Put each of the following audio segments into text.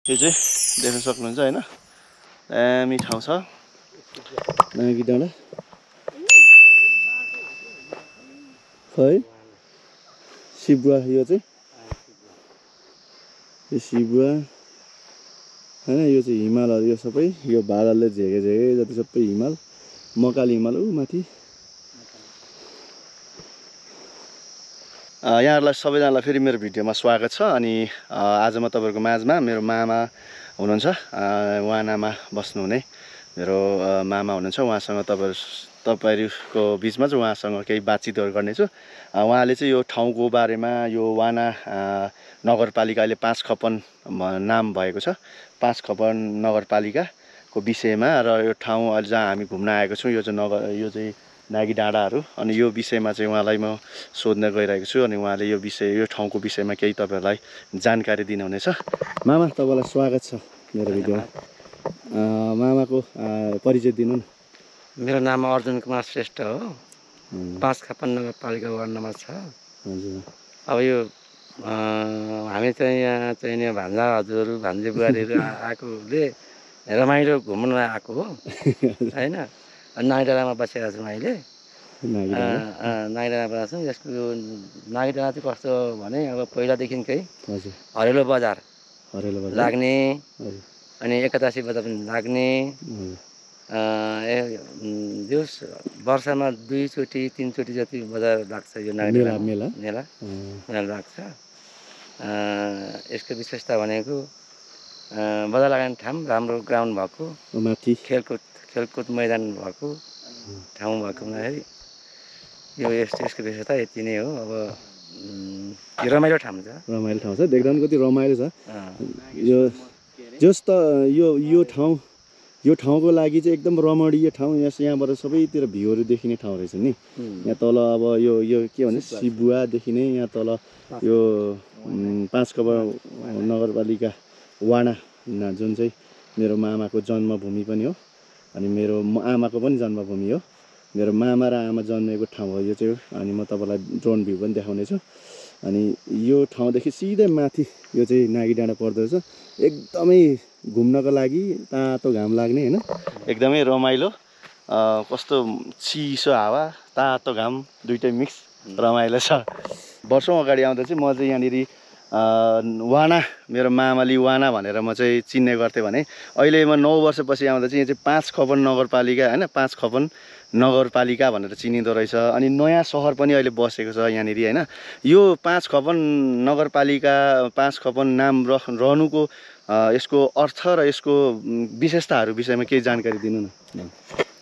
यो चाहिँ देख्न सक्नुहुन्छ हैन दामी ठाउँ छ नागी डाँडा खै शिबुवा यो चाहिँ यो शिबुवा हैन यो चाहिँ हिमालहरु यो सबै यो बादलले झेके जति सबै हिमाल मकाली हिमाल उ माथि यहाँहरुलाई सबैजनालाई फेरि मेरो भिडियोमा स्वागत छ अनि आज म तपाईहरुको माझमा मेरो मामा हुनुहुन्छ वानामा बस्नुहुने मेरो मामा हुनुहुन्छ उहाँसँग तपाईहरुको बीचमा चाहिँ उहाँसँग केही बातचितहरु गर्नेछु उहाँले चाहिँ यो ठाउँको बारेमा यो वाना नगरपालिका अहिले 5 खपन नाम भएको छ 5 खपन नगरपालिकाको विषयमा र यो ठाउँ अहिले जहाँ हामी घुम्न आएको छौं यो चाहिँ नागी डाँडाहरु अनि यो विषयमा चाहिँ उहाँलाई म सोध्न गइरहेको छु अनि उहाँले यो ठाउँको विषयमा केही तपाईहरुलाई जानकारी दिनुहुनेछ मामा तपाईलाई स्वागत छ मेरो भिडियोमा मामाको परिचय दिनु न मेरो नाम अर्जुन कुमार श्रेष्ठ हो 5 खपन नगरपालिका वार्ड नम्बर 6 हजुर अब यो हामी चाहिँ यहाँ चाहिँ नि भान्जा हजुरहरु भान्जे बुहारीहरु आएकोले रमाइलो घुम्न आएको हो हैन नागडाँडामा बसेका छौं अहिले नागडाँडामा बसेका छौं यसको नागडाँडा चाहिँ कस्तो भने अब पहिलादेखिकै हजुर हरेलो बजार लाग्ने हजुर अनि एकादशी बजार पनि लाग्ने वर्षमा 2 चोटी 3 चोटी जति बजार लाग्छ यो नागडाँडा मेला लाग्छ यसको विशेषता भनेको बजार लाग्ने ठाउँ राम्रो ग्राउन्ड भएको माथि खेलकुद मैदान भएको ठाउँ भएको हुँदाखेरि यो यसको विशेषता यति नै हो अब यो रमाइलो ठाउँ छ देख्दा पनि कति रमाइलो छ यो ठाउँको लागि चाहिँ एकदम रमणीय ठाउँ यहाँबाट सबैतिर भ्यूहरु देखिने ठाउँ रहेछ नि यहाँ तल अब यो के भन्छ शिबुवा देखिने यहाँ तल यो 5 खपन नगरपालिका वाना जुन चाहिँ मेरो मामाको जन्मभूमि पनि हो अनि मेरो आमाको पनि जन्मभूमि हो मेरो मामा र आमा जन्मेको ठाउँ हो यो चाहिँ अनि म तपाईलाई ड्रोन भ्यू पनि देखाउने छु अनि यो ठाउँदेखि सिधै माथि यो चाहिँ नागी डाँडा पर्दो रहेछ एकदमै घुम्नको लागि तातो घाम लाग्ने हैन एकदमै रमाइलो कस्तो चिसो हावा तातो घाम दुईटै मिक्स रमाइलो छ वर्षौं अगाडि आउँदा चाहिँ म चाहिँ यहाँनिर वाना मेरो मामाली वाना भनेर म चाहिँ चिन्ने गर्थेँ भने अहिले म 9 वर्षपछि आउँदा चाहिँ यो चाहिँ 5 खपन नगरपालिका हैन 5 खपन नगरपालिका भनेर चिनिँदो रहेछ अनि नयाँ सहर पनि अहिले बसेको छ यहाँनिर हैन यो 5 खपन नगरपालिका 5 खपन नाम रहनुको यसको अर्थ र यसको विशेषताहरु विषयमा केही जानकारी दिनु न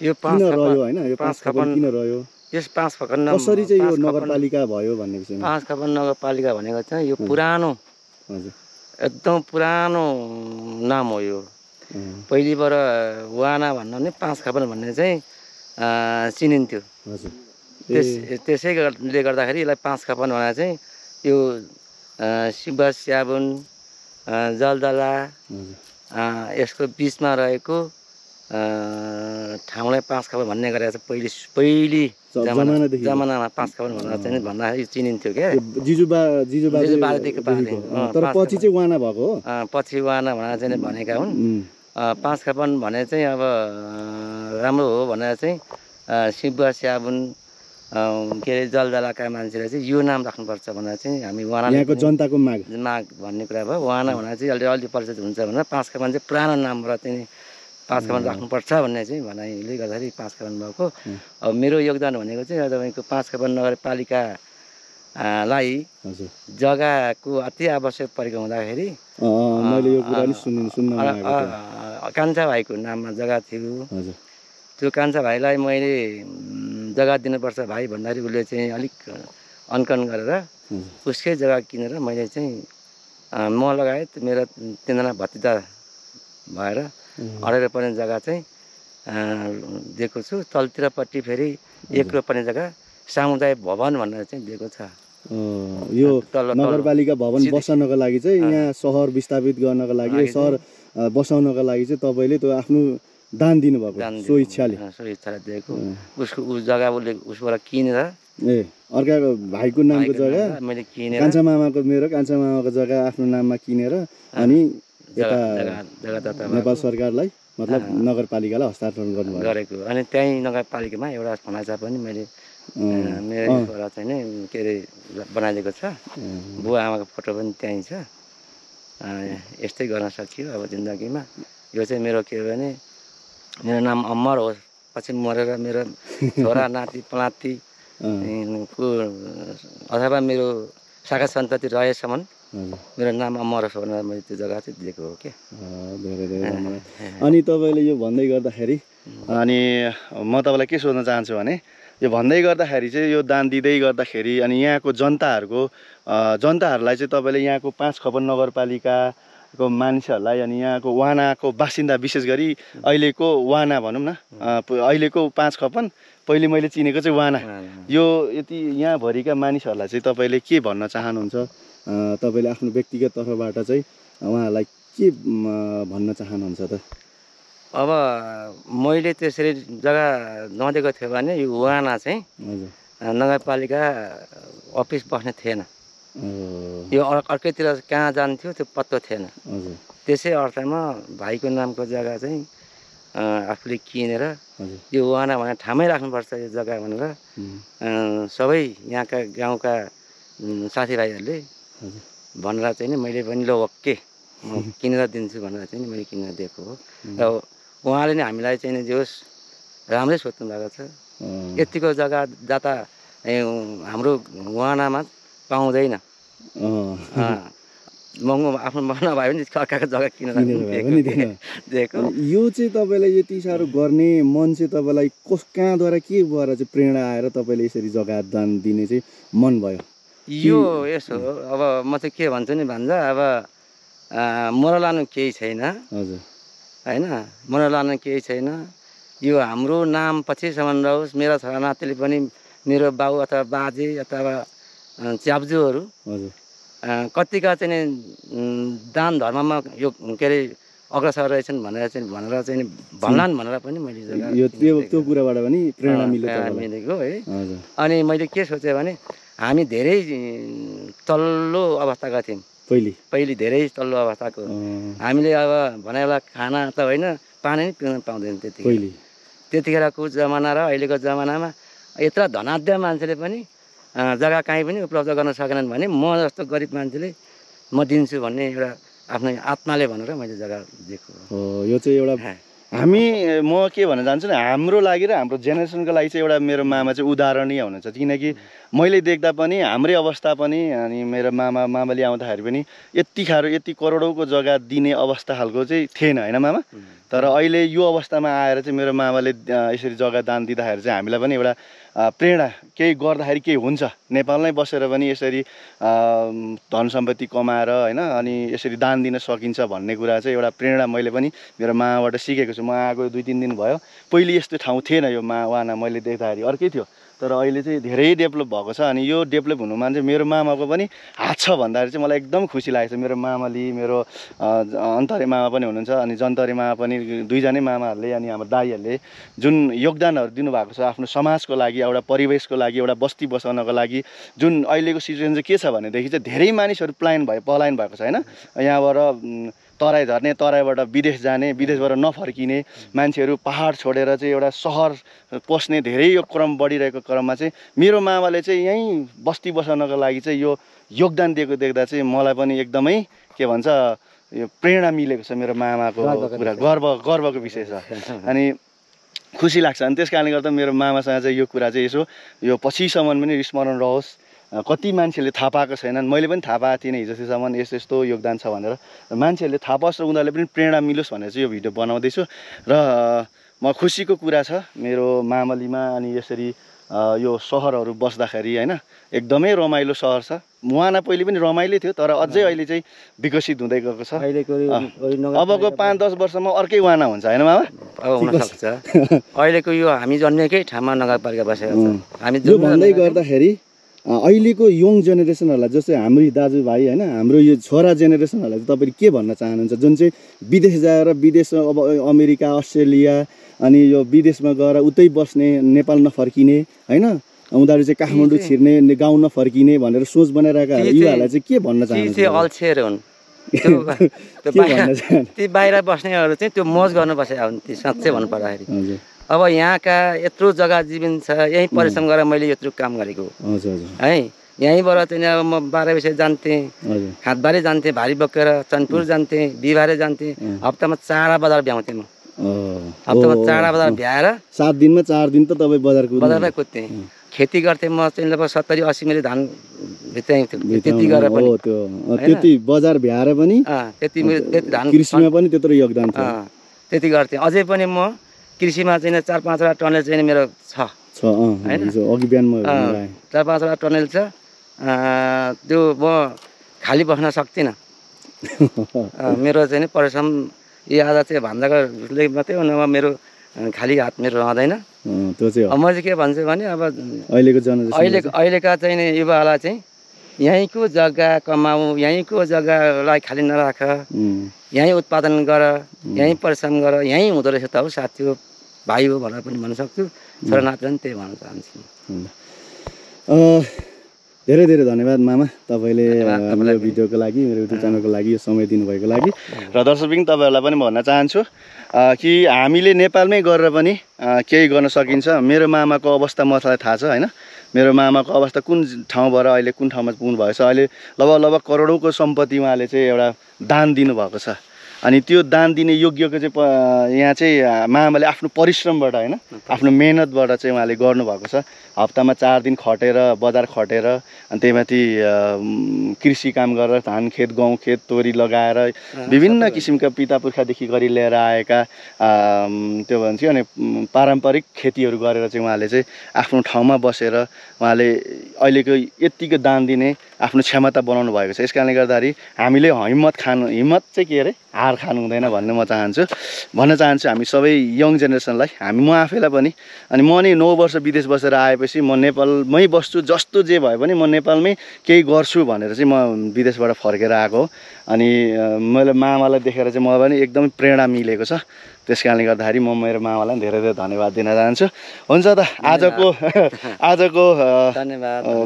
यो 5 खपन रह्यो हैन यो 5 खपन किन रह्यो यस 5 खपन कसरी चाहिँ यो नगरपालिका भयो भन्ने विषयमा 5 खपन नगरपालिका भनेको चाहिँ यो पुरानो हजुर एकदम पुरानो नाम हो यो पहिलेबाट वाना भन्नु नि 5 खपन भन्ने चाहिँ चिनिन्थ्यो हजुर त्यसैले गर्दाखेरि यसलाई 5 खपन भनेर चाहिँ यो शिवा स्याबुन जलजला यसको बीचमा रहेको ठाउँलाई 5 खपन भन्ने गरेको छ पहिली जमानामा 5 खपन भनेर चाहिँ भन्दाखेरि चिनिन्थ्यो के जिजुबादेखि तर पछि चाहिँ वाना भएको हो पछि वाना भनेर चाहिँ भनेका हुन् 5 खपन भने चाहिँ अब राम्रो हो भनेर चाहिँ शिवा स्याबुन के अरे जलजलाका मान्छेले चाहिँ यो नाम राख्नुपर्छ भनेर चाहिँ हामी वाना यहाँको जनताको माग भन्ने कुरा भयो वाना भनेर चाहिँ अलि परिचित हुन्छ भनेर 5 खपन चाहिँ पुरानो नाम र चाहिँ 5 खपन राख्नुपर्छ भन्ने चाहिँ भनाइले गर्दाखेरि 5 खपन भएको अब मेरो योगदान भनेको चाहिँ तपाईको 5 खपन नगरपालिका लाई जग्गाको अति आवश्यक परेको हुँदाखेरि मैले यो कुरा नि सुन्न कान्छा भाइको नाममा जग्गा थियो त्यो कान्छा भाइलाई मैले जग्गा दिनुपर्छ भाइ भन्दाखेरि उसले चाहिँ अलिक अनकन गरेर उसकै जग्गा किनेर मैले चाहिँ म लगायत मेरो 3 जना भतिजा भएर अढाई पर्ने जग्गा चाहिँ दिएको छु तलतिरपट्टि फेरि 1 रोपने जग्गा सामुदायिक भवन भनेर चाहिँ दिएको छ यो नगरपालिका भवन बसाउनको लागि चाहिँ यहाँ सहर विस्थापित गर्नको लागि यो सहर बसाउनको लागि चाहिँ तपाईले त्यो आफ्नो दान दिनु भएको सो इच्छाले दिएको उसको उस जग्गा उसबाट किनेर अर्काको भाइको नामको जग्गा मैले किनेर कान्छा मामाको जग्गा आफ्नो नाममा किनेर अनि जग्गादाता नेपाल सरकारलाई मतलब नगरपालिकालाई हस्तान्तरण गर्नुभयो गरेको। अनि त्यही नगरपालिकामा एउटा भनाइसा पनि मैले मेरो छोरा चाहिँ नि के अरे बनाइदिएको छ। बुवा आमाको फोटो पनि त्यहीँ छ। यस्तै गर्न सकियो अब जिन्दगीमा। यो चाहिँ मेरो के हो भने मेरो नाम अमर होस्, पछि मरेर मेरो छोरा नाति पनाति अथवा मेरो शाखा सन्तति रहेसम्म मेरो नाम अमर होस् भनेर मैले त्यो जग्गा चाहिँ दिएको हो क्या। धेरै धेरै धन्यवाद। अनि तपाईँले यो भन्दै गर्दाखेरि अनि म तपाईँलाई के सोध्न चाहन्छु भने यो भन्दै गर्दाखेरि चाहिँ यो दान दिँदै गर्दाखेरि अनि यहाँको जनताहरूलाई चाहिँ तपाईँले यहाँको चखपन नगरपालिकाको मानिसहरूलाई अनि यहाँको वानाको बासिन्दा विशेष गरी अहिलेको वाना भनौँ न अहिलेको चखपन पहिले मैले चिनेको चाहिँ वाना यो यति यहाँभरिका मानिसहरूलाई चाहिँ तपाईँले के भन्न चाहनुहुन्छ? तपाईँले आफ्नो व्यक्तिगत तर्फबाट चाहिँ उहाँहरूलाई के भन्न चाहनुहुन्छ त? अब मैले त्यसरी जग्गा नदिएको थियो भने यो वाना चाहिँ नगरपालिका अफिस बस्ने थिएन। यो अर्कैतिर कहाँ जान्थ्यो त्यो पत्तो थिएन। त्यसै अर्थमा भाइको नामको जग्गा चाहिँ आफूले किनेर यो वाना भनेर ठामै राख्नुपर्छ यो जग्गा भनेर सबै यहाँका गाउँका साथीभाइहरूले भनेर चाहिँ नि मैले पनि ल ओके म किनेर दिन्छु भनेर चाहिँ नि मैले किनेर दिएको हो। र उहाँले नि हामीलाई चाहिँ नि जे होस् राम्रै सोध्नु भएको छ। यतिको जग्गा जाता हाम्रो वानामा पाउँदैन। महँगो आफ्नो नभए पनि अर्काको जग्गा किनेर दिएको। यो चाहिँ तपाईँलाई यति साह्रो गर्ने मन चाहिँ तपाईँलाई कहाँद्वारा के भएर चाहिँ प्रेरणा आएर तपाईँले यसरी जग्गा दान दिने चाहिँ मन भयो? यो यसो अब म चाहिँ के भन्छु नि भान्जा, अब मर लानु केही छैन होइन, मर लानु केही छैन। यो हाम्रो नाम पछिसम्म रहोस्। मेरो छोरा नातिले पनि मेरो बाउ अथवा बाजे अथवा च्याब्जुहरू कतिका चाहिँ दान धर्ममा यो के अरे अग्रसर रहेछन् भनेर चाहिँ भन्लान् भनेर पनि मैले त्यो कुराबाट पनि प्रेरणा मिलेको है। अनि मैले के सोचेँ भने हामी धेरै तल्लो अवस्थाका थियौँ पहिले धेरै तल्लो अवस्थाको। हामीले अब भनेर खाना त होइन पानी नै पिउन पाउँदैन त्यतिखेरको जमाना र अहिलेको जमानामा यत्र धनाढ्य मान्छेले पनि जग्गा कहीँ पनि उपलब्ध गर्न सकेनन् भने म जस्तो गरिब मान्छेले म दिन्छु भन्ने एउटा आफ्नो आत्माले भनेर मैले जग्गा दिएको हो। यो चाहिँ एउटा म के भन्न चाहन्छु नि हाम्रो लागि र हाम्रो जेनेरेसनको लागि चाहिँ एउटा मेरो मामा चाहिँ उदाहरणीय हुनुहुन्छ। किनकि मैले देख्दा पनि हाम्रै अवस्था पनि अनि मेरो मामाले आउँदाखेरि पनि यति करोडौँको जग्गा दिने अवस्था खालको चाहिँ थिएन होइन मामा। तर अहिले यो अवस्थामा आएर चाहिँ मेरो मामाले यसरी जग्गा दान दिँदाखेरि चाहिँ हामीलाई पनि एउटा प्रेरणा केही गर्दाखेरि केही हुन्छ। नेपालमै बसेर पनि यसरी धन सम्पत्ति कमाएर होइन अनि यसरी दान दिन सकिन्छ भन्ने कुरा चाहिँ एउटा प्रेरणा मैले पनि मेरो मामाबाट सिकेको छु। म आएको 2-3 दिन भयो। पहिले यस्तो ठाउँ थिएन यो वाना मैले देख्दाखेरि अर्कै थियो। तर अहिले चाहिँ धेरै डेभलप भएको छ। अनि यो डेभलप हुनुमा चाहिँ मेरो मामाको पनि हात छ भन्दाखेरि चाहिँ मलाई एकदम खुसी लागेको छ। मेरो मामाले मेरो अन्तरे मामा पनि हुनुहुन्छ अनि जन्तरे मामा पनि दुईजनै मामाहरूले अनि हाम्रो दाइहरूले जुन योगदानहरू दिनुभएको छ आफ्नो समाजको लागि एउटा परिवेशको लागि एउटा बस्ती बसाउनको लागि। जुन अहिलेको सिचुएसन चाहिँ के छ भनेदेखि चाहिँ धेरै मानिसहरू पलायन भएको छ होइन। यहाँबाट तराई झर्ने, तराईबाट विदेश जाने, विदेशबाट नफर्किने मान्छेहरू पहाड छोडेर चाहिँ एउटा सहर पस्ने धेरै यो क्रम बढिरहेको क्रममा चाहिँ मेरो मामाले चाहिँ यहीँ बस्ती बसाउनको लागि चाहिँ यो योगदान दिएको देख्दा चाहिँ मलाई पनि एकदमै के भन्छ यो प्रेरणा मिलेको छ। मेरो मामाको कुरा गर्वको विषय छ अनि खुसी लाग्छ। अनि त्यस कारणले गर्दा मेरो मामासँग चाहिँ यो कुरा चाहिँ यसो यो पछिसम्म पनि स्मरण रहोस्। कति मान्छेले थाहा पाएको छैनन्, मैले पनि थाहा पाएको थिइनँ हिजोसम्म यस्तो योगदान छ भनेर। मान्छेहरूले थाहा पाओस् र उनीहरूले पनि प्रेरणा मिलोस् भनेर चाहिँ यो भिडियो बनाउँदैछु। र म खुसीको कुरा छ मेरो मामलीमा अनि यसरी यो सहरहरू बस्दाखेरि होइन एकदमै रमाइलो सहर छ। मुहाना पहिले पनि रमाइलो थियो तर अझै अहिले चाहिँ विकसित हुँदै गएको छ। अबको 5-10 वर्षमा अर्कै वाना हुन्छ होइन मामा? हुनसक्छ। अहिलेको यो हामी जन्मेकै ठाउँमा नगरपालिका बसेको छ। हामी यो भन्दै गर्दाखेरि अहिलेको यङ जेनेरेसनहरूलाई जस्तै हाम्रो दाजुभाइ होइन हाम्रो यो छोरा जेनेरेसनहरूलाई चाहिँ तपाईँले के भन्न चाहनुहुन्छ? जुन चाहिँ विदेश जाएर अब अमेरिका अस्ट्रेलिया अनि यो विदेशमा गएर उतै बस्ने नेपाल नफर्किने होइन उनीहरू चाहिँ काठमाडौँ छिर्ने गाउँ नफर्किने भनेर सोच बनाइरहेका युवाहरूलाई चाहिँ के भन्न चाहनुहुन्छ? अल्छेर हुन् ती बाहिर बस्नेहरू चाहिँ त्यो मौज गर्न बसेका हुन् ती साँच्चै भन्नु पर्दाखेरि। अब यहाँका यत्रो जग्गा जीवन छ, यहीँ परिश्रम गरेर मैले यत्रो काम गरेको है। यहीँबाट चाहिँ अब म 12 बजे जान्थेँ, खातबारी जान्थेँ, भारी बोकेर चनपुर जान्थेँ, बिहिबारे जान्थेँ, हप्तामा 4 बजार भ्याउँथेँ म। हप्तामा 4 बजार भ्याएर 7 दिनमा 4 दिन त तपाईँ बजारमै कुद्थेँ। खेती गर्थेँ म चाहिँ लगभग 70-80 मैले धान भित्राइन्थ्यो, त्यति गरेर पनि त्यति बजार भ्याएर पनि त्यति धान कृषिमा पनि त्यत्रो योगदान छ। त्यति गर्थेँ। अझै पनि म कृषिमा चाहिँ 4-5 वटा टनेल चाहिँ मेरो छ हैन। अघि बिहान म 4-5 वटा टनेल छ। त्यो म खाली बस्न सक्दिनँ। मेरो चाहिँ परिश्रम यो आज चाहिँ भान्जाले मात्रै हो, नभए मेरो खाली हात मेरो रहँदैन। त्यो चाहिँ म चाहिँ के भन्छु भने अब अहिलेका चाहिँ युवाहरूलाई चाहिँ यहीँको जग्गा कमाऊ, यहीँको जग्गालाई खाली नराख, यहीँ उत्पादन गर, यहीँ परिश्रम गर, यहीँ हुँदो रहेछ त हो साथी हो, भाइ हो भनेर पनि भन्न सक्छु। छोरा नाति पनि त्यही भन्न चाहन्छु। धेरै धेरै धन्यवाद मामा, तपाईँले मेरो भिडियोको लागि, मेरो युट्युब च्यानलको लागि यो समय दिनुभएको लागि। र दर्शकबिन तपाईँहरूलाई पनि भन्न चाहन्छु कि हामीले नेपालमै गरेर पनि केही गर्न सकिन्छ। मेरो मामाको अवस्था मलाई थाहा छ होइन। मेरो मामाको अवस्था कुन ठाउँबाट अहिले कुन ठाउँमा पुग्नु भएको छ। अहिले लगभग करोडौँको सम्पत्ति उहाँले चाहिँ एउटा दान दिनुभएको छ। अनि त्यो दान दिने योग्यको चाहिँ यहाँ चाहिँ मामाले आफ्नो परिश्रमबाट होइन, आफ्नो मेहनतबाट चाहिँ उहाँले गर्नुभएको छ। हप्तामा 4 दिन खटेर, बजार खटेर, अनि त्यहीमाथि कृषि काम गरेर धान खेत, गहुँ खेत, तोरी लगाएर विभिन्न किसिमका पिता पुर्खादेखि गरी लिएर आएका त्यो भन्छ अनि पारम्परिक खेतीहरू गरेर चाहिँ उहाँले चाहिँ आफ्नो ठाउँमा बसेर उहाँले अहिलेको यत्तिको दान दिने आफ्नो क्षमता बनाउनु भएको छ। यस कारणले गर्दाखेरि हामीले हिम्मत चाहिँ के अरे हार खानु हुँदैन भन्ने म भन्न चाहन्छु हामी सबै यङ जेनेरेसनलाई, म आफैलाई पनि। अनि म नि 9 वर्ष विदेश बसेर आएपछि म नेपालमै बस्छु, जस्तो जे भए पनि म नेपालमै केही गर्छु भनेर चाहिँ म विदेशबाट फर्केर आएको हो। अनि मैले मामालाई देखेर चाहिँ मलाई पनि एकदमै प्रेरणा मिलेको छ। त्यस कारणले गर्दाखेरि म मेरो मामालाई धेरै धेरै धन्यवाद दिन चाहन्छु। हुन्छ त आजको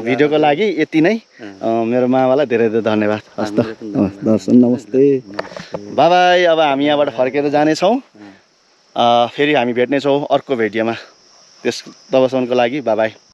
भिडियोको लागि यति नै। मेरो मामालाई धेरै धेरै धन्यवाद। हस् त दर्शन नमस्ते, बाई बाई। अब हामी यहाँबाट फर्केर जानेछौँ, फेरि हामी भेट्नेछौँ अर्को भिडियोमा। तबसम्मको लागि बाई बाई।